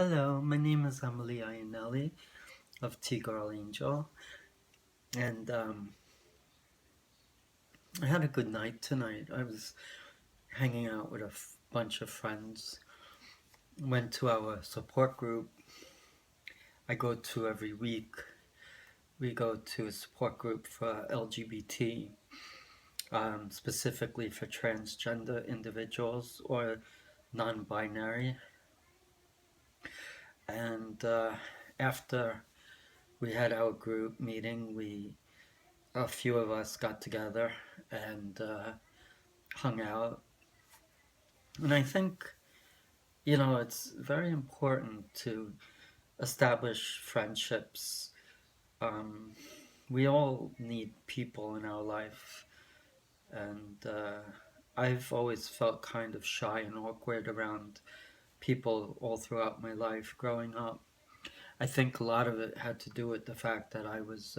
Hello, my name is Emily Iannelli of T Girl Angel, and I had a good night tonight. I was hanging out with a bunch of friends, went to our support group I go to every week. We go to a support group for LGBT, specifically for transgender individuals or non binary. And after we had our group meeting, a few of us got together and hung out. And I think, it's very important to establish friendships. Um, we all need people in our life. And I've always felt kind of shy and awkward around people all throughout my life growing up. I think a lot of it had to do with the fact that I was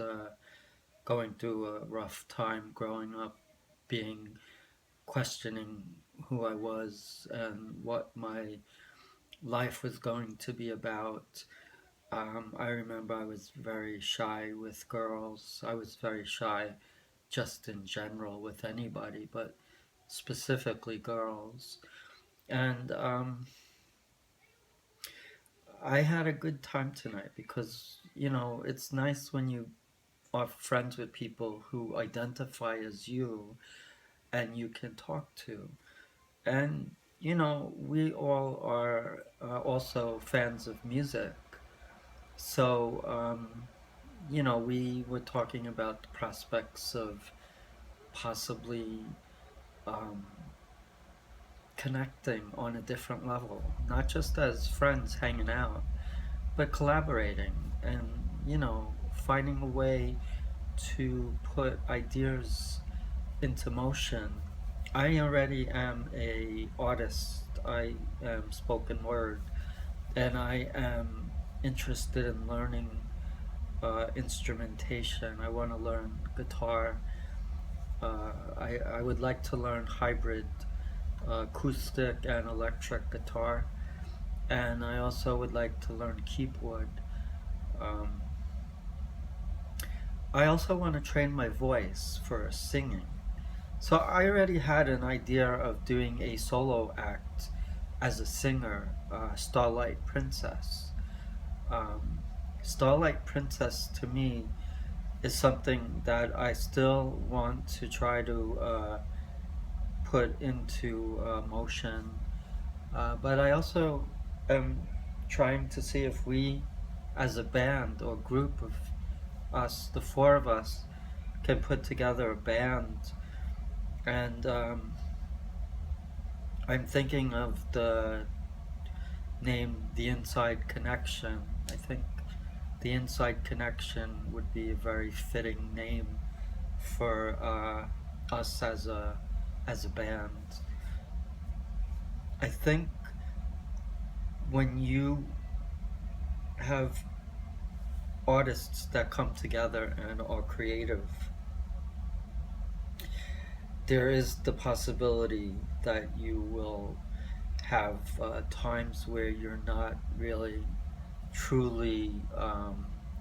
going through a rough time growing up, being questioning who I was and what my life was going to be about. I remember I was very shy with girls. I was very shy just in general with anybody, but specifically girls. And I had a good time tonight because, it's nice when you are friends with people who identify as you and you can talk to. And, we all are also fans of music. So, we were talking about the prospects of possibly um, connecting on a different level, not just as friends hanging out, but collaborating and, finding a way to put ideas into motion. I already am a artist. I am spoken word, and I am interested in learning instrumentation. I want to learn guitar. I would like to learn hybrid acoustic and electric guitar, and I also would like to learn keyboard. Um, I also want to train my voice for singing. So I already had an idea of doing a solo act as a singer, Starlight Princess. Um, Starlight Princess to me is something that I still want to try to put into motion. But I also am trying to see if we, as a band or group of us, the four of us, can put together a band. And I'm thinking of the name The Inside Connection. I think The Inside Connection would be a very fitting name for us as a band. I think when you have artists that come together and are creative, there is the possibility that you will have times where you're not really truly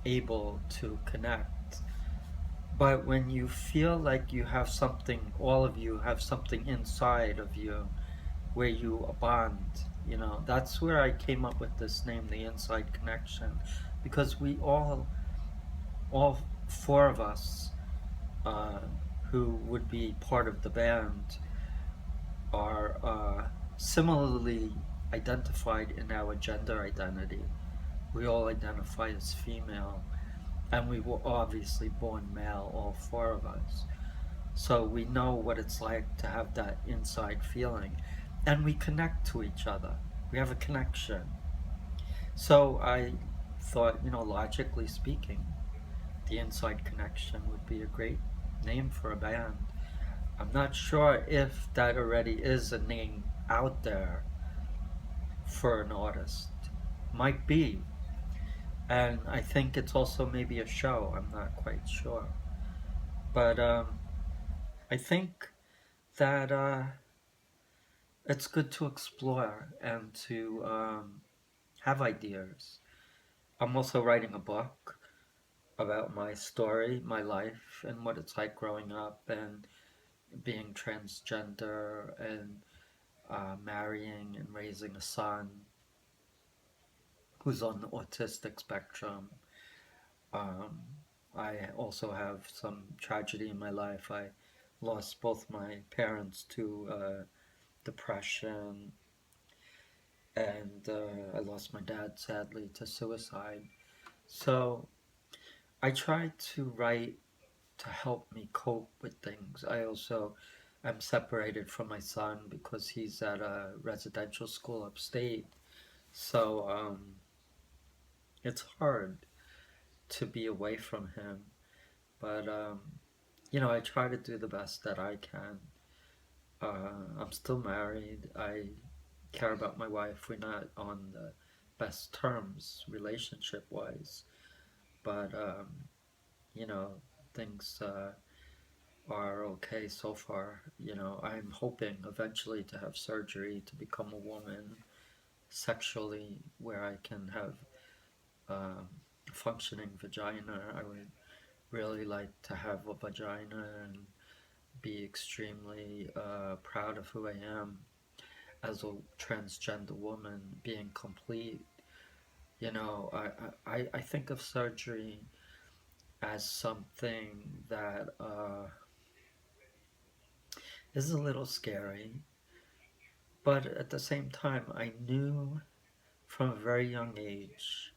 able to connect. But when you feel like you have something, all of you have something inside of you where you bond, that's where I came up with this name, The Inside Connection, because we all four of us uh, who would be part of the band are similarly identified in our gender identity. We all identify as female, and we were obviously born male, all four of us. So we know what it's like to have that inside feeling, and we connect to each other. We have a connection. So I thought, logically speaking, the Inside Connection would be a great name for a band. I'm not sure if that already is a name out there for an artist. Might be. And I think it's also maybe a show. I'm not quite sure. But I think that it's good to explore and to have ideas. I'm also writing a book about my story, my life, and what it's like growing up and being transgender and marrying and raising a son who's on the autistic spectrum. Um, I also have some tragedy in my life. I lost both my parents to depression, and I lost my dad sadly to suicide. So I try to write to help me cope with things. I also am separated from my son because he's at a residential school upstate. So it's hard to be away from him. But, I try to do the best that I can. I'm still married. I care about my wife. We're not on the best terms relationship wise. But, you know, things are okay so far. I'm hoping eventually to have surgery to become a woman sexually where I can have um, functioning vagina. I would really like to have a vagina and be extremely proud of who I am as a transgender woman, being complete. I think of surgery as something that is a little scary, but at the same time, I knew from a very young age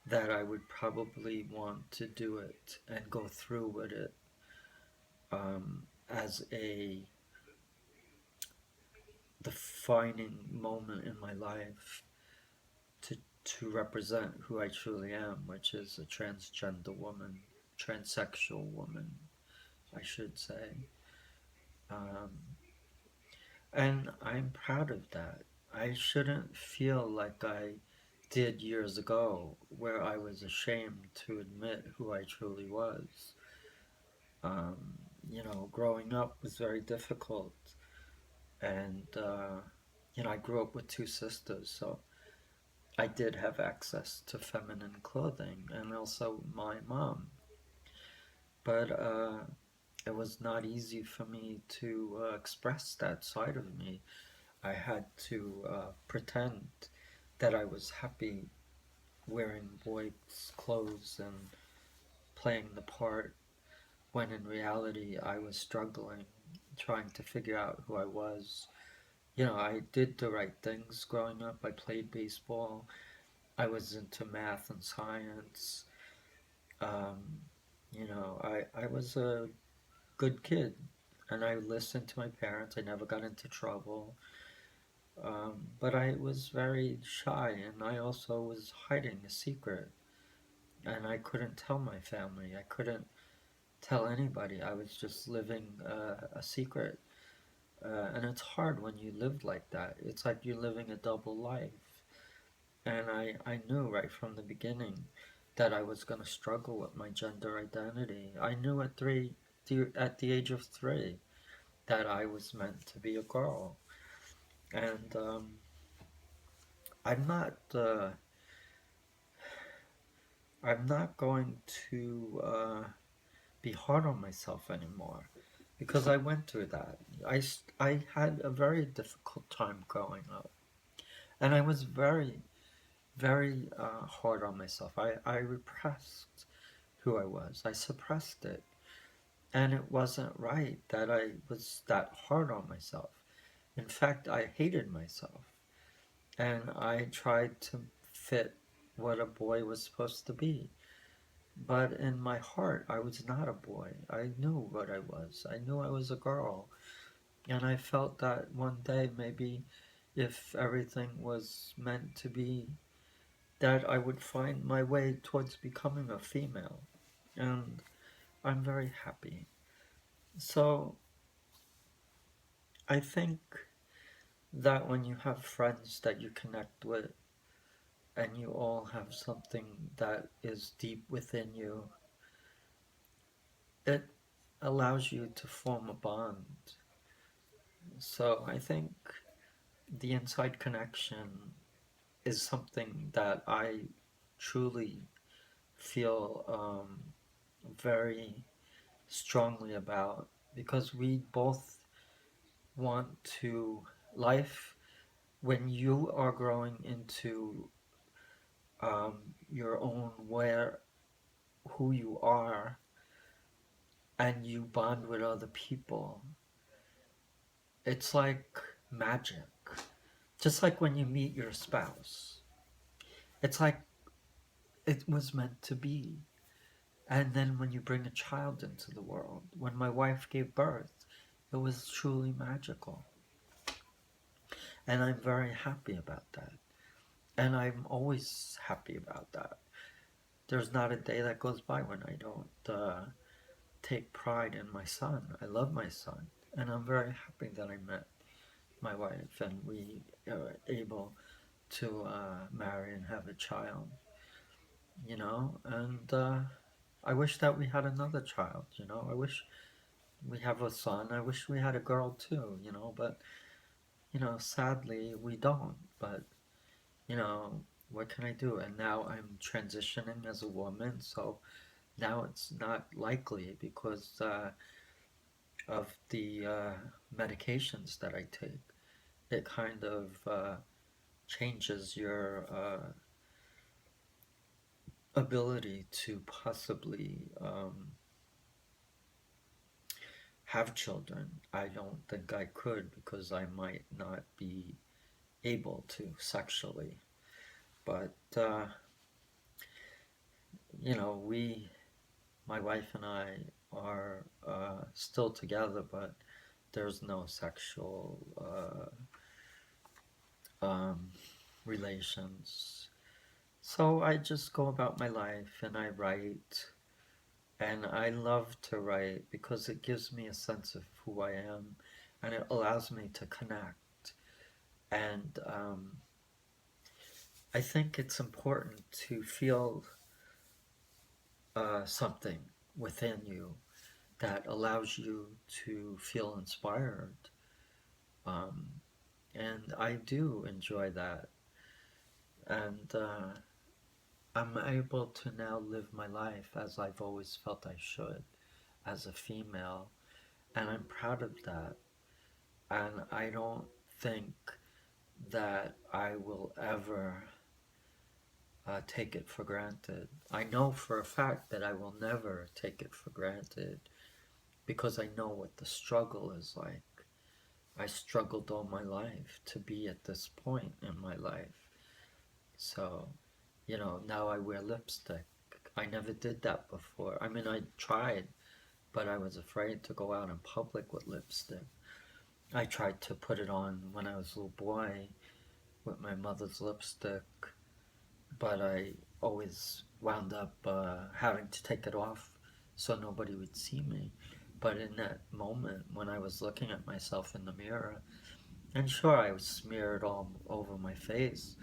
that I would probably want to do it and go through with it as a defining moment in my life to to represent who I truly am, which is a transgender woman, transsexual woman, I should say. Um, and I'm proud of that. I shouldn't feel like I did years ago, where I was ashamed to admit who I truly was. Um, Growing up was very difficult, and I grew up with two sisters, so I did have access to feminine clothing, and also my mom. But it was not easy for me to express that side of me. I had to pretend that I was happy wearing boys' clothes and playing the part, when in reality I was struggling, trying to figure out who I was. I did the right things growing up. I played baseball. I was into math and science. Um, I was a good kid, and I listened to my parents. I never got into trouble. But I was very shy, and I also was hiding a secret, and I couldn't tell my family. I couldn't tell anybody. I was just living a secret. And it's hard when you live like that. It's like you're living a double life. And I knew right from the beginning that I was going to struggle with my gender identity. I knew at the age of 3 that I was meant to be a girl. And I'm not I'm not going to be hard on myself anymore because I went through that. I had a very difficult time growing up, and I was very, very hard on myself. I repressed who I was, I suppressed it, and it wasn't right that I was that hard on myself. In fact, I hated myself, and I tried to fit what a boy was supposed to be. But in my heart, I was not a boy. I knew what I was. I knew I was a girl. And I felt that one day, maybe if everything was meant to be, that I would find my way towards becoming a female. And I'm very happy. So I think that when you have friends that you connect with, and you all have something that is deep within you, it allows you to form a bond. So I think the inside connection is something that I truly feel very strongly about, because we both want to life when you are growing into your own where who you are, and you bond with other people. It's like magic. Just like when you meet your spouse. It's like it was meant to be. And then when you bring a child into the world, when my wife gave birth, it was truly magical. And I'm very happy about that. And I'm always happy about that. There's not a day that goes by when I don't take pride in my son. I love my son. And I'm very happy that I met my wife and we are able to marry and have a child, and I wish that we had another child, I wish we have a son. I wish we had a girl too, but, sadly we don't. But, you know, what can I do? And now I'm transitioning as a woman, so now it's not likely because of the medications that I take. It kind of changes your ability to possibly have children. I don't think I could because I might not be able to sexually. But, my wife and I are still together, but there's no sexual um, relations. So I just go about my life and I write. And I love to write because it gives me a sense of who I am and it allows me to connect. And I think it's important to feel something within you that allows you to feel inspired. Um, and I do enjoy that. And I'm able to now live my life as I've always felt I should as a female. And I'm proud of that. And I don't think that I will ever take it for granted. I know for a fact that I will never take it for granted because I know what the struggle is like. I struggled all my life to be at this point in my life. So, now I wear lipstick. I never did that before. I mean, I tried, but I was afraid to go out in public with lipstick. I tried to put it on when I was a little boy with my mother's lipstick, but I always wound up having to take it off so nobody would see me. But in that moment when I was looking at myself in the mirror, and sure, I was smeared all over my face,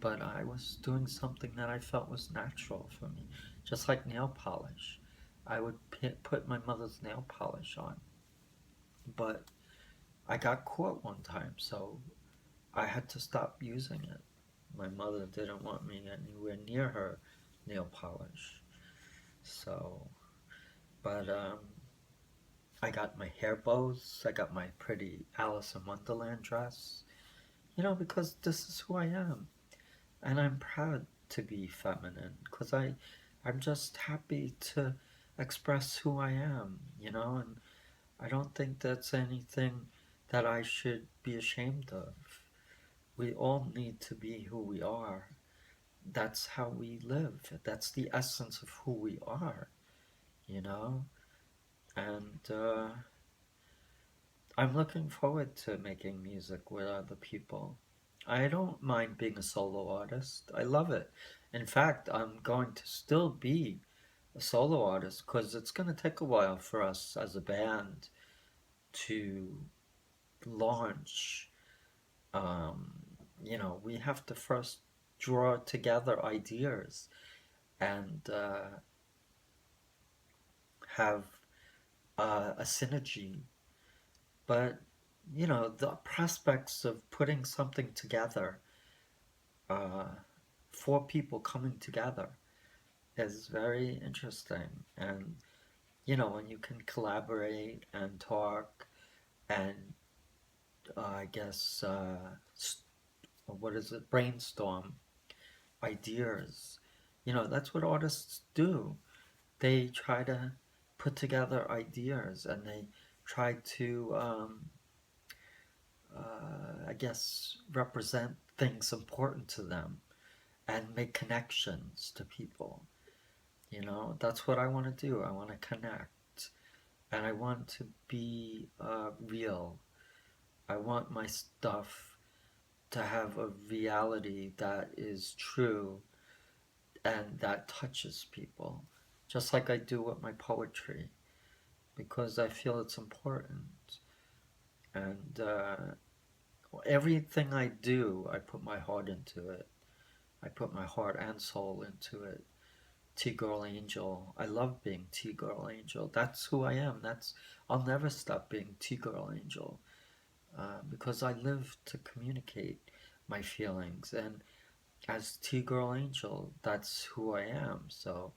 but I was doing something that I felt was natural for me, just like nail polish. I would put my mother's nail polish on, but I got caught one time, so I had to stop using it. My mother didn't want me anywhere near her nail polish. So, but I got my hair bows. I got my pretty Alice in Wonderland dress. Because this is who I am, and I'm proud to be feminine. Because I'm just happy to express who I am. And I don't think that's anything that I should be ashamed of. We all need to be who we are. That's how we live. That's the essence of who we are, you know? And I'm looking forward to making music with other people. I don't mind being a solo artist. I love it. In fact, I'm going to still be a solo artist because it's going to take a while for us as a band to launch. Um, we have to first draw together ideas and have a synergy. But, the prospects of putting something together uh, four people coming together is very interesting. And when you can collaborate and talk and I guess what is it, brainstorm ideas. That's what artists do. They try to put together ideas and they try to, I guess, represent things important to them and make connections to people. That's what I want to do. I want to connect and I want to be real. I want my stuff to have a reality that is true and that touches people, just like I do with my poetry, because I feel it's important. And everything I do, I put my heart into it. I put my heart and soul into it. T Girl Angel. I love being T Girl Angel. That's who I am. I'll never stop being T Girl Angel because I live to communicate my feelings. And as T Girl Angel, that's who I am. So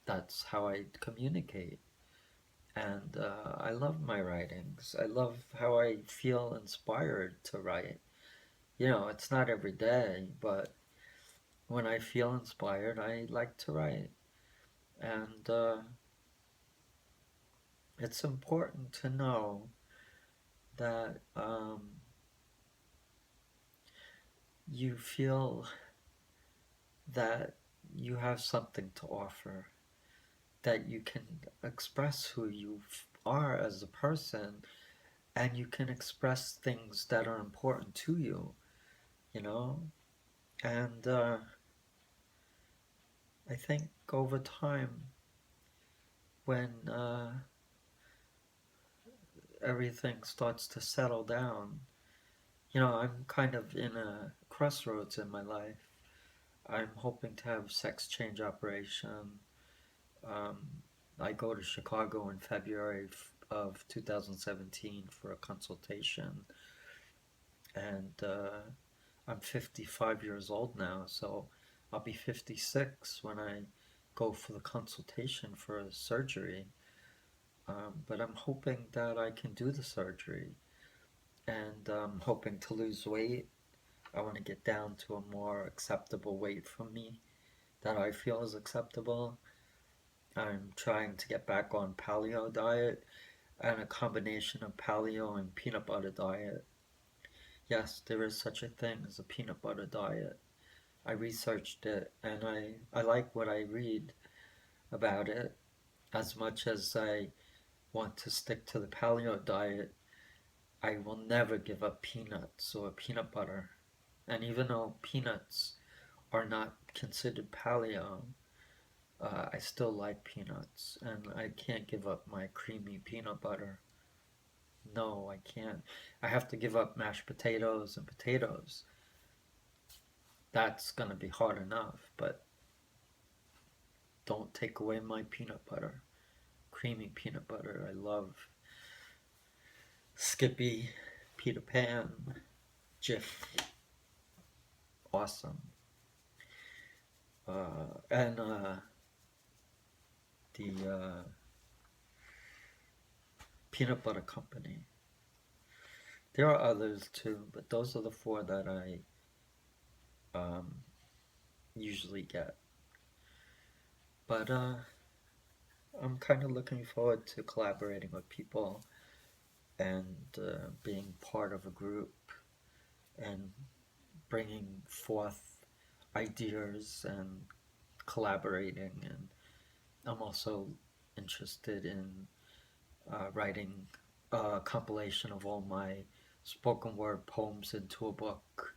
that's how I communicate. And I love my writings. I love how I feel inspired to write. It's not every day, but when I feel inspired, I like to write. And it's important to know that you feel that you have something to offer, that you can express who you are as a person, and you can express things that are important to you, you know? And I think over time, when everything starts to settle down, I'm kind of in a crossroads in my life. I'm hoping to have sex change operation. Um, I go to Chicago in February of 2017 for a consultation, and I'm 55 years old now, so I'll be 56 when I go for the consultation for a surgery. But I'm hoping that I can do the surgery, and I'm hoping to lose weight. I want to get down to a more acceptable weight for me that I feel is acceptable. I'm trying to get back on paleo diet and a combination of paleo and peanut butter diet. Yes, there is such a thing as a peanut butter diet. I researched it and I like what I read about it as much as I want to stick to the paleo diet. I will never give up peanuts or peanut butter. And even though peanuts are not considered paleo, I still like peanuts, and I can't give up my creamy peanut butter. No, I can't. I have to give up mashed potatoes and potatoes. That's gonna be hard enough, but don't take away my peanut butter. Creamy peanut butter. I love Skippy, Peter Pan, Jif. Awesome. And the Peanut Butter Company. There are others too, but those are the four that I um, usually get. But I'm kind of looking forward to collaborating with people and being part of a group and bringing forth ideas and collaborating. And I'm also interested in writing a compilation of all my spoken word poems into a book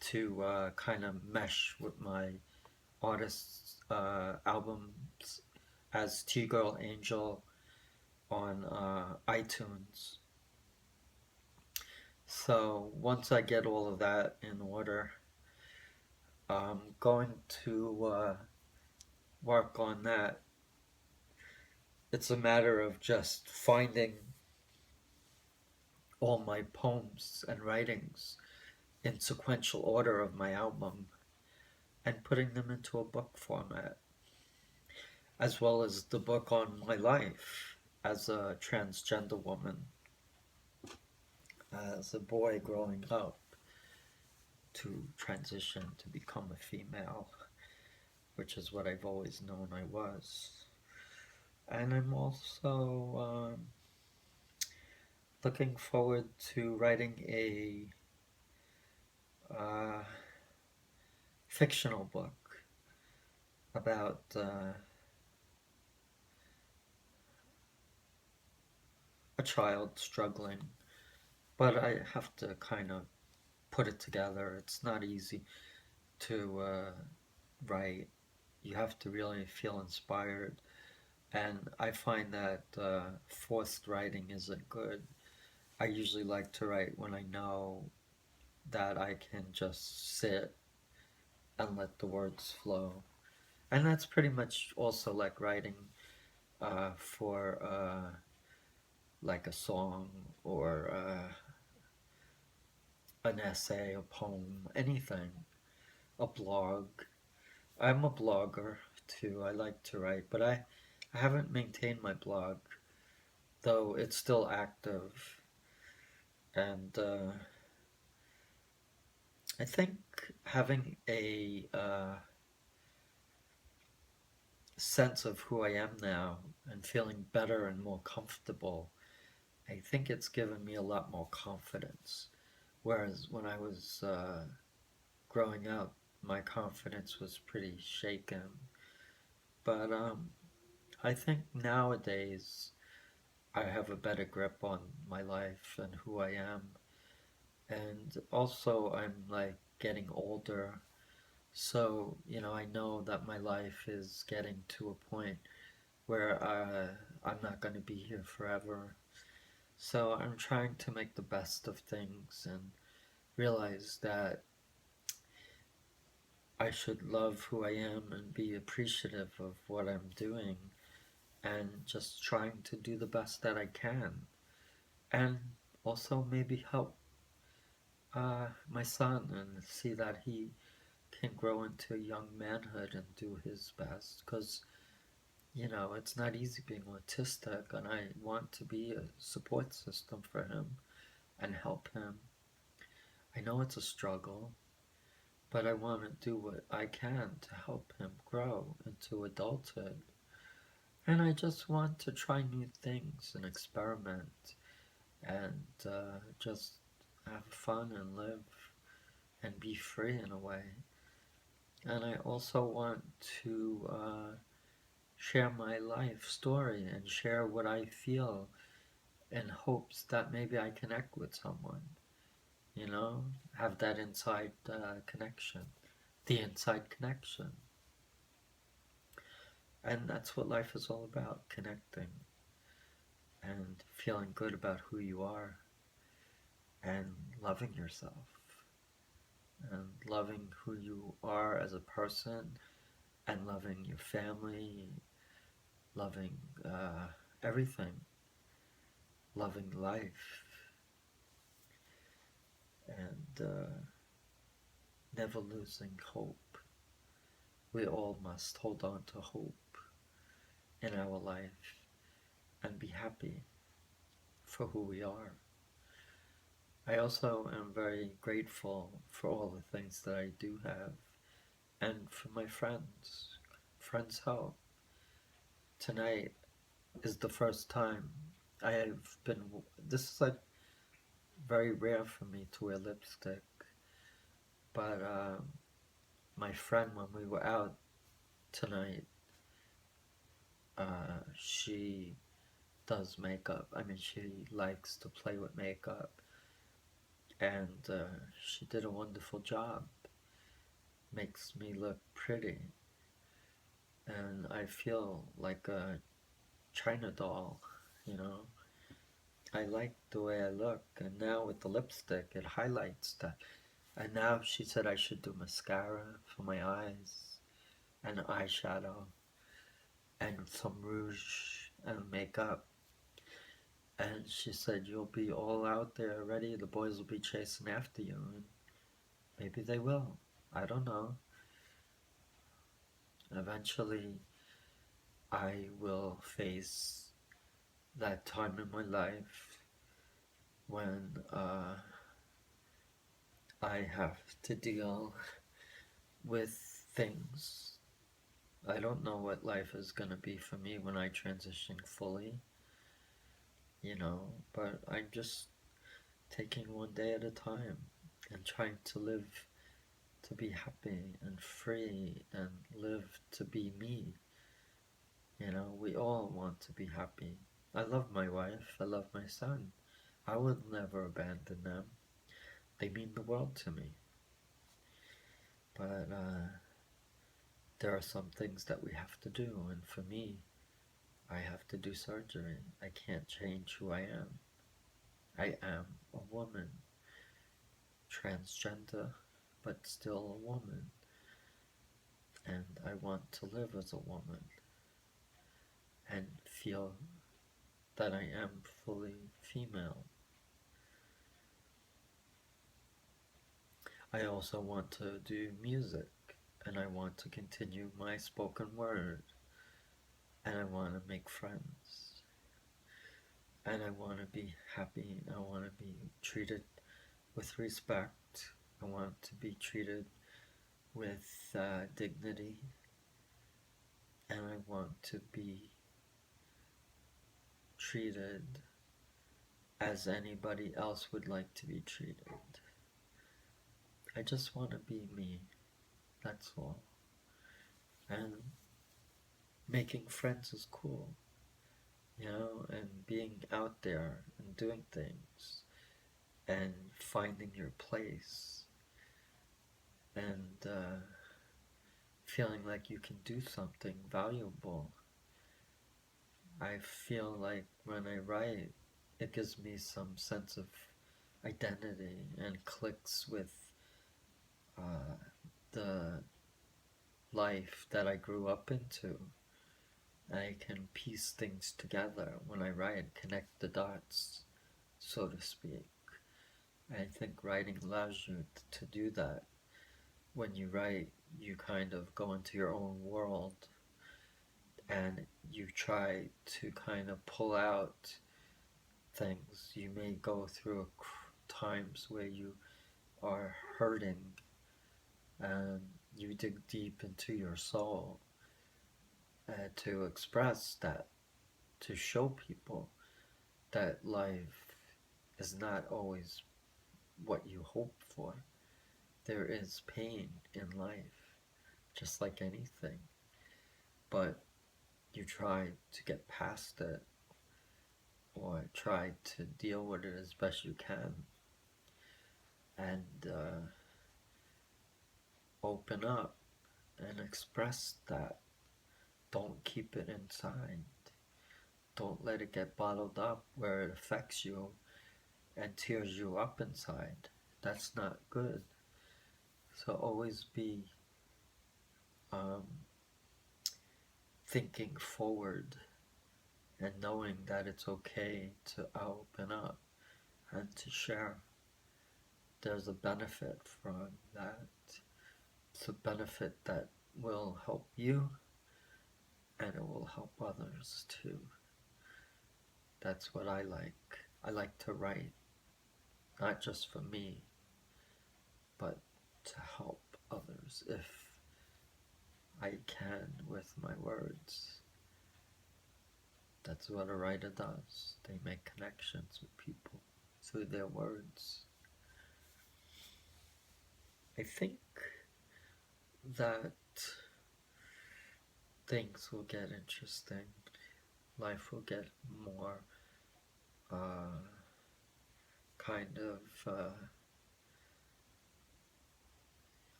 to kind of mesh with my artists' albums as T Girl Angel on iTunes. So once I get all of that in order, I'm going to work on that. It's a matter of just finding all my poems and writings in sequential order of my album and putting them into a book format, as well as the book on my life as a transgender woman, as a boy growing up to transition to become a female, which is what I've always known I was. And I'm also looking forward to writing a uh, fictional book about a child struggling, but I have to kind of put it together. It's not easy to write. You have to really feel inspired, and I find that forced writing isn't good. I usually like to write when I know that I can just sit and let the words flow. And that's pretty much also like writing for like a song or an essay, a poem, anything, a blog. I'm a blogger too. I like to write, but I haven't maintained my blog, though it's still active. And I think having a sense of who I am now and feeling better and more comfortable, I think it's given me a lot more confidence. Whereas when I was growing up, my confidence was pretty shaken. But I think nowadays I have a better grip on my life and who I am. And also, I'm like getting older. So, I know that my life is getting to a point where I'm not going to be here forever. So, I'm trying to make the best of things and realize that I should love who I am and be appreciative of what I'm doing and just trying to do the best that I can. And also maybe help my son and see that he can grow into young manhood and do his best. Because, it's not easy being autistic, and I want to be a support system for him and help him. I know it's a struggle, but I want to do what I can to help him grow into adulthood. And I just want to try new things and experiment and just have fun and live and be free in a way. And I also want to share my life story and share what I feel in hopes that maybe I connect with someone, have that inside connection, the inside connection. And that's what life is all about, connecting and feeling good about who you are and loving yourself and loving who you are as a person and loving your family, loving everything, loving life, and never losing hope. We all must hold on to hope in our life and be happy for who we are. I also am very grateful for all the things that I do have and for my friends. Friends help. Tonight is the first time I have been. This is like very rare for me to wear lipstick, but my friend, when we were out tonight, she does makeup. I mean, she likes to play with makeup, and she did a wonderful job. Makes me look pretty, and I feel like a China doll, you know. I like the way I look, and now with the lipstick, it highlights that. And now she said I should do mascara for my eyes, and eyeshadow, and some rouge and makeup. And she said, you'll be all out there ready, the boys will be chasing after you. Maybe they will. I don't know. Eventually, I will face that time in my life when I have to deal with things. I don't know what life is going to be for me when I transition fully, but I'm just taking one day at a time and trying to live to be happy and free and live to be me. We all want to be happy. I love my wife, I love my son. I would never abandon them. They mean the world to me. But there are some things that we have to do, and for me, I have to do surgery. I can't change who I am. I am a woman, transgender, but still a woman, and I want to live as a woman and feel that I am fully female. I also want to do music, and I want to continue my spoken word, and I want to make friends, and I want to be happy, I want to be treated with respect, I want to be treated with dignity, and I want to be treated as anybody else would like to be treated. I just want to be me, that's all. And making friends is cool, and being out there and doing things and finding your place and feeling like you can do something valuable. I feel like when I write, it gives me some sense of identity and clicks with uh, the life that I grew up into. I can piece things together when I write, connect the dots, so to speak. I think writing allows you to do that. When you write, you kind of go into your own world and you try to kind of pull out things. You may go through times where you are hurting and you dig deep into your soul to express that, to show people that life is not always what you hope for. There is pain in life, just like anything, but you try to get past it or try to deal with it as best you can and open up and express that. Don't keep it inside. Don't let it get bottled up where it affects you and tears you up inside. That's not good. So always be um, thinking forward and knowing that it's okay to open up and to share. There's a benefit from that. It's a benefit that will help you and it will help others too. That's what I like. I like to write, not just for me, but to help others if I can with my words. That's what a writer does. They make connections with people through their words. I think that things will get interesting. Life will get more kind of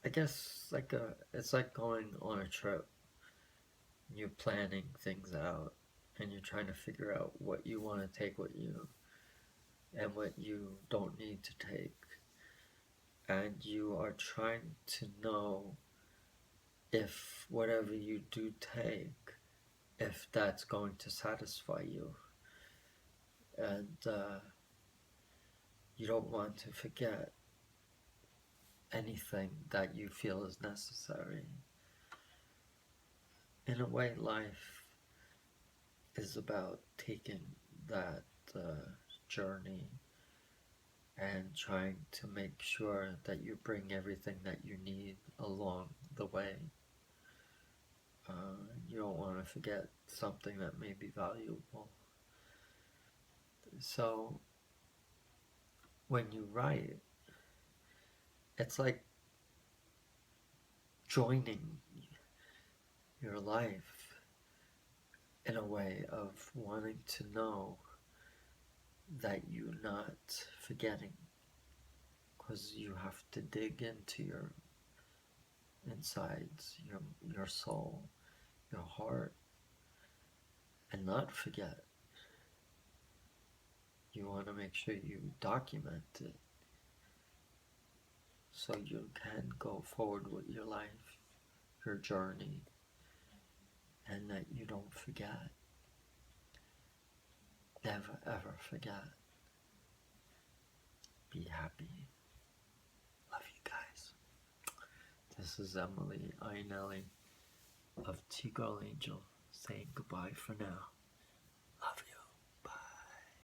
I guess it's like going on a trip. You're planning things out and you're trying to figure out what you want to take with you and what you don't need to take. And you are trying to know if whatever you do take, if that's going to satisfy you. And you don't want to forget anything that you feel is necessary. In a way, life is about taking that journey and trying to make sure that you bring everything that you need along the way. You don't want to forget something that may be valuable. So when you write, it's like joining your life in a way of wanting to know that you're not forgetting, because you have to dig into your insides, your soul, your heart, and not forget. You want to make sure you document it so you can go forward with your life, your journey, and that you don't forget. Never ever forget. Be happy. Love you guys. This is Emily Ainelli of T-Girl Angel saying goodbye for now.